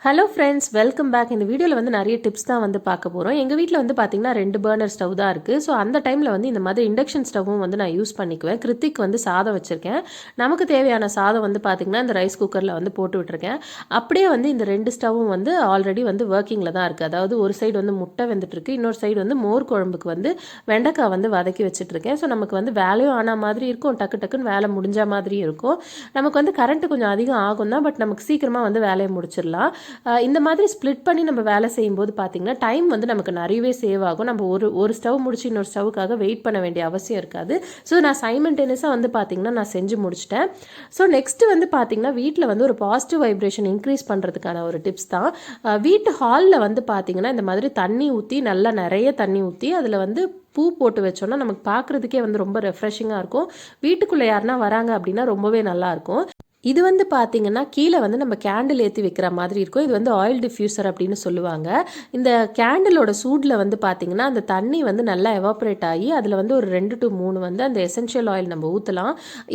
Hello friends, welcome back. இந்த வீடியோவில் வந்து நிறைய டிப்ஸ் தான் வந்து பார்க்க போகிறோம். எங்கள் வீட்டில் வந்து பார்த்திங்கன்னா 2 பர்னர் ஸ்டவ் தான் இருக்குது. ஸோ அந்த டைமில் வந்து இந்த மாதிரி இண்டக்ஷன் ஸ்டவ்வும் வந்து நான் யூஸ் பண்ணிக்குவேன். கிருத்திக் வந்து சாதம் வச்சுருக்கேன். நமக்கு தேவையான சாதம் வந்து பார்த்திங்கன்னா இந்த ரைஸ் குக்கரில் வந்து போட்டு விட்டுருக்கேன். அப்படியே வந்து இந்த 2 ஸ்டவ்வும் வந்து ஆல்ரெடி வந்து ஒர்க்கிங்கில் தான் இருக்குது. அதாவது ஒரு சைடு வந்து முட்டை வெந்துட்டுருக்கு, இன்னொரு சைடு வந்து மோர் குழம்புக்கு வந்து வெண்டைக்காய் வந்து வதக்கி வச்சுட்ருக்கேன். ஸோ நமக்கு வந்து வேலையும் ஆன மாதிரி இருக்கும், டக்கு டக்குன்னு வேலை முடிஞ்ச மாதிரியும் இருக்கும். நமக்கு வந்து கரண்ட்டு கொஞ்சம் அதிகம் ஆகும் தான், பட் நமக்கு சீக்கிரமாக வந்து வேலையை முடிச்சிடலாம். இந்த மாதிரி ஸ்ப்ளிட் பண்ணி நம்ம வேலை செய்யும்போது பார்த்தீங்கன்னா டைம் வந்து நமக்கு நிறையவே சேவ் ஆகும். நம்ம ஒரு ஸ்டவ் முடிச்சு இன்னொரு ஸ்டவ்வுக்காக வெயிட் பண்ண வேண்டிய அவசியம் இருக்காது. ஸோ நான் சைமல்டேனியஸாக வந்து பார்த்தீங்கன்னா நான் செஞ்சு முடிச்சிட்டேன். ஸோ நெக்ஸ்ட்டு வந்து பார்த்தீங்கன்னா வீட்டில் வந்து ஒரு பாசிட்டிவ் வைப்ரேஷன் இன்க்ரீஸ் பண்ணுறதுக்கான ஒரு டிப்ஸ் தான். வீட்டு ஹாலில் வந்து பார்த்தீங்கன்னா இந்த மாதிரி தண்ணி ஊற்றி, நல்லா நிறைய தண்ணி ஊற்றி அதில் வந்து பூ போட்டு வச்சோன்னா நமக்கு பார்க்குறதுக்கே வந்து ரொம்ப ரெஃப்ரெஷிங்காக இருக்கும். வீட்டுக்குள்ளே யாருன்னா வராங்க அப்படின்னா ரொம்பவே நல்லாயிருக்கும். இது வந்து பார்த்தீங்கன்னா கீழே வந்து நம்ம கேண்டில் ஏற்றி வைக்கிற மாதிரி இருக்கும். இது வந்து ஆயில் டிஃப்யூசர் அப்படின்னு சொல்லுவாங்க. இந்த கேண்டிலோட சூடில் வந்து பார்த்தீங்கன்னா அந்த தண்ணி வந்து நல்லா எவாப்ரேட் ஆகி அதில் வந்து ஒரு 2 to 3 வந்து அந்த எசென்ஷியல் ஆயில் நம்ம ஊற்றலாம்.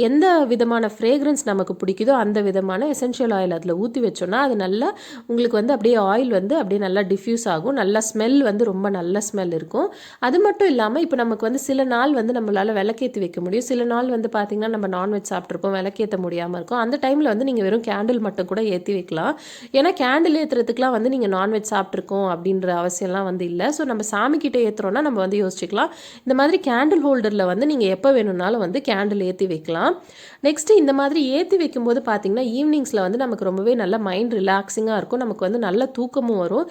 எந்த விதமான ஃப்ரேக்ரன்ஸ் நமக்கு பிடிக்குதோ அந்த விதமான எசென்ஷியல் ஆயில் அதில் ஊற்றி வச்சோன்னா அது நல்லா உங்களுக்கு வந்து அப்படியே ஆயில் வந்து அப்படியே நல்லா டிஃப்யூஸ் ஆகும். நல்லா ஸ்மெல் வந்து ரொம்ப நல்ல ஸ்மெல் இருக்கும். அது மட்டும் இல்லாமல் இப்போ நமக்கு வந்து சில நாள் வந்து நம்மளால் விளக்கேற்றி வைக்க முடியும். சில நாள் வந்து பார்த்திங்கன்னா நம்ம நான்வெஜ் சாப்பிட்ருப்போம், விளக்கேற்ற முடியாமல் இருக்கும். அந்த டைமில் வந்து நீங்கள் வெறும் கேண்டில் மட்டும் கூட ஏற்றி வைக்கலாம். ஏன்னா கேண்டில் ஏற்றுறதுக்குலாம் வந்து நீங்கள் நான்வெஜ் சாப்பிட்ருக்கோம் அப்படின்ற அவசியம்லாம் வந்து இல்லை. ஸோ நம்ம சாமிக்கிட்ட ஏற்றுறோன்னா நம்ம வந்து யோசிச்சுக்கலாம். இந்த மாதிரி கேண்டில் ஹோல்டரில் வந்து நீங்கள் எப்போ வேணும்னாலும் வந்து கேண்டில் ஏற்றி வைக்கலாம். நெக்ஸ்ட்டு இந்த மாதிரி ஏற்றி வைக்கும்போது பார்த்தீங்கன்னா ஈவினிங்ஸில் வந்து நமக்கு ரொம்பவே நல்ல மைண்ட் ரிலாக்ஸிங்காக இருக்கும். நமக்கு வந்து நல்ல தூக்கமும் வரும்.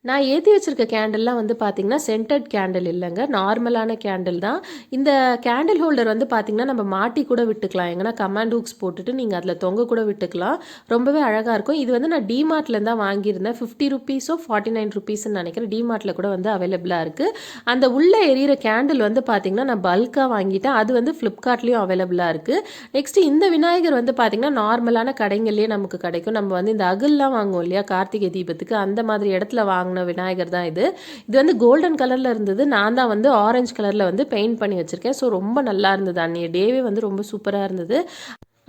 நான் ஏற்றி வச்சுருக்க கேண்டில்லாம் வந்து பார்த்திங்கன்னா சென்டட் கேண்டில் இல்லைங்க, நார்மலான கேண்டில் தான். இந்த கேண்டில் ஹோல்டர் வந்து பார்த்திங்கன்னா நம்ம மாட்டி கூட விட்டுக்கலாம். எங்கன்னா கமாண்ட் ஹூக்ஸ் போட்டுட்டு நீங்கள் அதில் தொங்க கூட விட்டுக்கலாம். ரொம்பவே அழகாக இருக்கும். இது வந்து நான் டிமார்ட்லேருந்து தான் வாங்கியிருந்தேன். 50 ருபீஸோ 49 ருபீஸ்ன்னு நினைக்கிறேன். டிமார்ட்டில் கூட வந்து அவைலபிளாக இருக்குது. அந்த உள்ளே எரியிற கேண்டில் வந்து பார்த்திங்கன்னா நான் பல்காக வாங்கிட்டேன். அது வந்து ஃப்ளிப்கார்ட்லேயும் அவைலபிளாக இருக்குது. நெக்ஸ்ட்டு இந்த விநாயகர் வந்து பார்த்திங்கன்னா நார்மலான கடைங்கள்லேயே நமக்கு கிடைக்கும். நம்ம வந்து இந்த அகல்லாம் வாங்குவோம் இல்லையா கார்த்திகை தீபத்துக்கு, அந்த மாதிரி இடத்துல வாங்கின விநாயகர் தான் இது. இது வந்து கோல்டன் கலர்ல இருந்தது. நான் தான் வந்து ஆரஞ்சு கலர்ல வந்து பெயிண்ட் பண்ணி வச்சிருக்கேன். ஸோ ரொம்ப நல்லா இருந்தது. அன்னைய டேவே வந்து ரொம்ப சூப்பரா இருந்தது.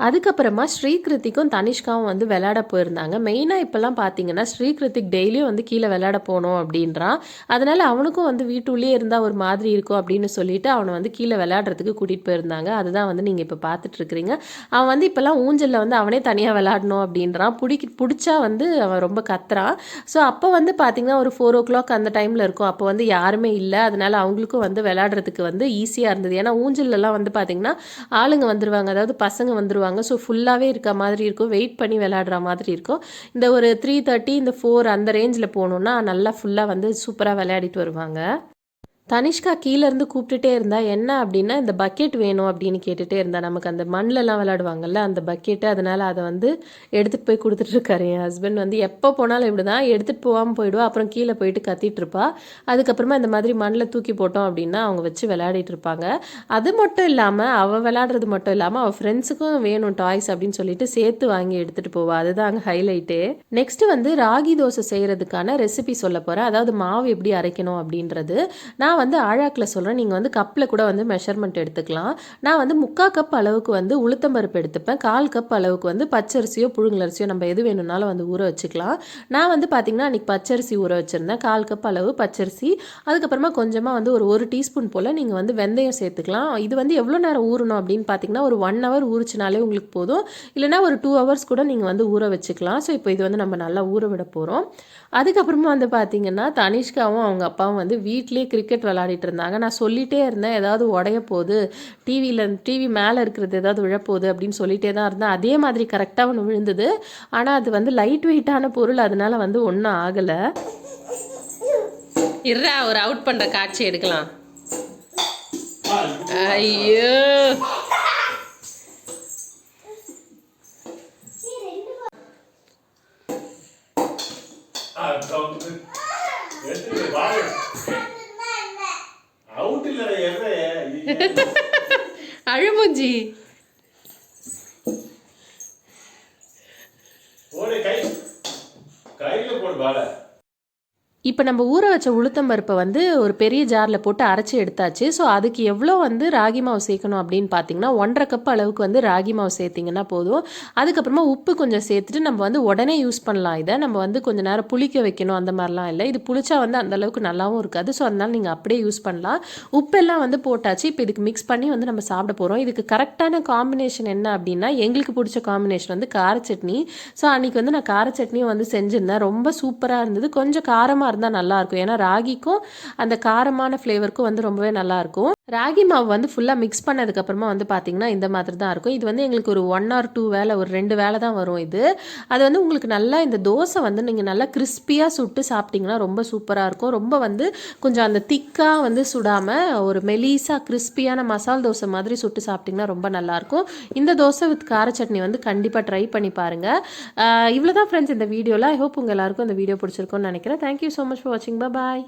அதுக்கப்புறமா ஸ்ரீகிருத்திக்கும் தனிஷ்காவும் வந்து விளையாட போயிருந்தாங்க. மெயினாக இப்போல்லாம் பார்த்தீங்கன்னா ஸ்ரீகிருத்திக் டெய்லியும் வந்து கீழே விளையாட போகணும் அப்படின்றான். அதனால் அவனுக்கும் வந்து வீட்டுள்ளே இருந்தால் ஒரு மாதிரி இருக்கும் அப்படின்னு சொல்லிட்டு அவனை வந்து கீழே விளையாடுறதுக்கு கூட்டிகிட்டு போயிருந்தாங்க. அதுதான் வந்து நீங்கள் இப்போ பார்த்துட்ருக்குறீங்க. அவன் வந்து இப்போல்லாம் ஊஞ்சலில் வந்து அவனே தனியாக விளையாடணும் அப்படின்றான். பிடிச்சா வந்து அவன் ரொம்ப கத்துறான். ஸோ அப்போ வந்து பார்த்தீங்கன்னா ஒரு 4 o'clock அந்த டைமில் இருக்கும். அப்போ வந்து யாருமே இல்லை. அதனால் அவங்களுக்கும் வந்து விளையாடுறதுக்கு வந்து ஈஸியாக இருந்தது. ஏன்னா ஊஞ்சல்லாம் வந்து பார்த்தீங்கன்னா ஆளுங்க வந்துருவாங்க, அதாவது பசங்க வந்துருவாங்க. ஸோ ஃபுல்லாகவே இருக்க மாதிரி இருக்கும், வெயிட் பண்ணி விளையாடுற மாதிரி இருக்கும். இந்த ஒரு 3:30 இந்த 4 அந்த ரேஞ்சில் போகணுன்னா நல்லா ஃபுல்லாக வந்து சூப்பராக விளையாடிட்டு வருவாங்க. தனிஷ்கா கீழேருந்து கூப்பிட்டுட்டே இருந்தா, என்ன அப்படின்னா இந்த பக்கெட் வேணும் அப்படின்னு கேட்டுகிட்டே இருந்தா. நமக்கு அந்த மண்ணிலலாம் விளையாடுவாங்கல்ல அந்த பக்கெட்டு, அதனால் அதை வந்து எடுத்துகிட்டு போய் கொடுத்துட்ருக்காரு என் ஹஸ்பண்ட். வந்து எப்போ போனாலும் இப்படி தான் எடுத்துகிட்டு போகாமல் போயிடுவா, அப்புறம் கீழே போயிட்டு கத்திட்டு இருப்பா. அதுக்கப்புறமா இந்த மாதிரி மண்ணில் தூக்கி போட்டோம் அப்படின்னா அவங்க வச்சு விளையாடிட்டு இருப்பாங்க. அது மட்டும் இல்லாமல் அவள் விளையாடுறது மட்டும் இல்லாமல் அவள் ஃப்ரெண்ட்ஸுக்கும் வேணும் டாய்ஸ் அப்படின்னு சொல்லிட்டு சேர்த்து வாங்கி எடுத்துகிட்டு போவா. அதுதான் அங்கே ஹைலைட்டே. நெக்ஸ்ட்டு வந்து ராகி தோசை செய்கிறதுக்கான ரெசிபி சொல்ல போகிறேன். அதாவது மாவு எப்படி அரைக்கணும் அப்படின்றது. நான் வந்து ஆழாக்கில் சொல்கிறேன், நீங்கள் வந்து கப்பில் கூட வந்து மெஷர்மெண்ட் எடுத்துக்கலாம். நான் வந்து 3/4 கப் அளவுக்கு வந்து உளுத்தம்பருப்பு எடுத்துப்பேன். 1/4 கப் அளவுக்கு வந்து பச்சரிசியோ புழுங்கலரிசியோ நம்ம எது வேணும்னாலும் வந்து ஊற வச்சுக்கலாம். நான் வந்து பார்த்திங்கன்னா அன்றைக்கி பச்சரிசி ஊற வச்சுருந்தேன். 1/4 கப் அளவு பச்சரிசி. அதுக்கப்புறமா கொஞ்சமாக வந்து ஒரு டீஸ்பூன் போல் நீங்கள் வந்து வெந்தயம் சேர்த்துக்கலாம். இது வந்து எவ்வளோ நேரம் ஊறணும் அப்படின்னு பார்த்தீங்கன்னா ஒரு 1 hour ஊறிச்சினாலே உங்களுக்கு போதும். இல்லைனா ஒரு 2 hours கூட நீங்கள் வந்து ஊற வச்சுக்கலாம். ஸோ இப்போ இது வந்து நம்ம நல்லா ஊற விட போகிறோம். அதுக்கப்புறமா வந்து பார்த்திங்கன்னா தனிஷ்காவும் அவங்க அப்பாவும் வந்து வீட்லேயே கிரிக்கெட் விளையாடிட்டு இருந்தாங்க. நான் சொல்லிகிட்டே இருந்தேன் ஏதாவது உடைய போகுது, டிவி மேலே இருக்கிறது ஏதாவது விழப்போகுது அப்படின்னு சொல்லிகிட்டே தான் இருந்தேன். அதே மாதிரி கரெக்டாக ஒன்று விழுந்தது. ஆனால் அது வந்து லைட் வெயிட்டான பொருள், அதனால வந்து ஒன்றும் ஆகலை. இருறா ஒரு அவுட் பண்ணுற காட்சி எடுக்கலாம். ஐயோ அழுமூஞ்சி கையில போடு பால. இப்போ நம்ம ஊற வச்ச உளுத்தம் பருப்பை வந்து ஒரு பெரிய ஜாரில் போட்டு அரைச்சி எடுத்தாச்சு. ஸோ அதுக்கு எவ்வளோ வந்து ராகி மாவு சேர்க்கணும் அப்படின்னு பார்த்தீங்கன்னா 1.5 கப் அளவுக்கு வந்து ராகி மாவு சேர்த்திங்கன்னா போதும். அதுக்கப்புறமா உப்பு கொஞ்சம் சேர்த்துட்டு நம்ம வந்து உடனே யூஸ் பண்ணலாம். இதை நம்ம வந்து கொஞ்சம் நேரம் புளிக்க வைக்கணும் அந்த மாதிரிலாம் இல்லை. இது புளிச்சா வந்து அந்தளவுக்கு நல்லாவும் இருக்காது. ஸோ அதனால் நீங்கள் அப்படியே யூஸ் பண்ணலாம். உப்பெல்லாம் வந்து போட்டாச்சு. இப்போ இதுக்கு மிக்ஸ் பண்ணி வந்து நம்ம சாப்பிட போகிறோம். இதுக்கு கரெக்டான காம்பினேஷன் என்ன அப்படின்னா எங்களுக்கு பிடிச்ச காம்பினேஷன் வந்து கார சட்னி. ஸோ அன்றைக்கி வந்து நான் கார சட்னியும் வந்து செஞ்சுருந்தேன். ரொம்ப சூப்பராக இருந்தது. கொஞ்சம் காரமாக இருந்தால் நல்லாயிருக்கும். ஏன்னா ராகிக்கும் அந்த காரமான ஃப்ளேவருக்கும் வந்து ரொம்பவே நல்லாயிருக்கும். ராகி மாவு வந்து ஃபுல்லாக மிக்ஸ் பண்ணதுக்கப்புறமா வந்து பார்த்திங்கன்னா இந்த மாதிரி தான் இருக்கும். இது வந்து எங்களுக்கு ஒரு 1 ஆர் 2 வேலை, ஒரு 2 வேலை தான் வரும் இது. அது வந்து உங்களுக்கு நல்லா இந்த தோசை வந்து நீங்கள் நல்லா கிறிஸ்பியாக சுட்டு சாப்பிட்டிங்கன்னா ரொம்ப சூப்பராக இருக்கும். ரொம்ப வந்து கொஞ்சம் அந்த திக்காக வந்து சுடாமல் ஒரு மெலிசாக கிறிஸ்பியான மசால் தோசை மாதிரி சுட்டு சாப்பிட்டிங்கன்னா ரொம்ப நல்லாயிருக்கும். இந்த தோசை வித் கார சட்னி வந்து கண்டிப்பாக ட்ரை பண்ணி பாருங்கள். இவ்வளோ தான் ஃப்ரெண்ட்ஸ் இந்த வீடியோவில். ஐ ஹோப் உங்கள் எல்லாருக்கும் இந்த வீடியோ பிடிச்சிருக்கும்னு நினைக்கிறேன். தேங்க்யூ ஸோ மச் ஃபார் வாட்சிங். பாய்.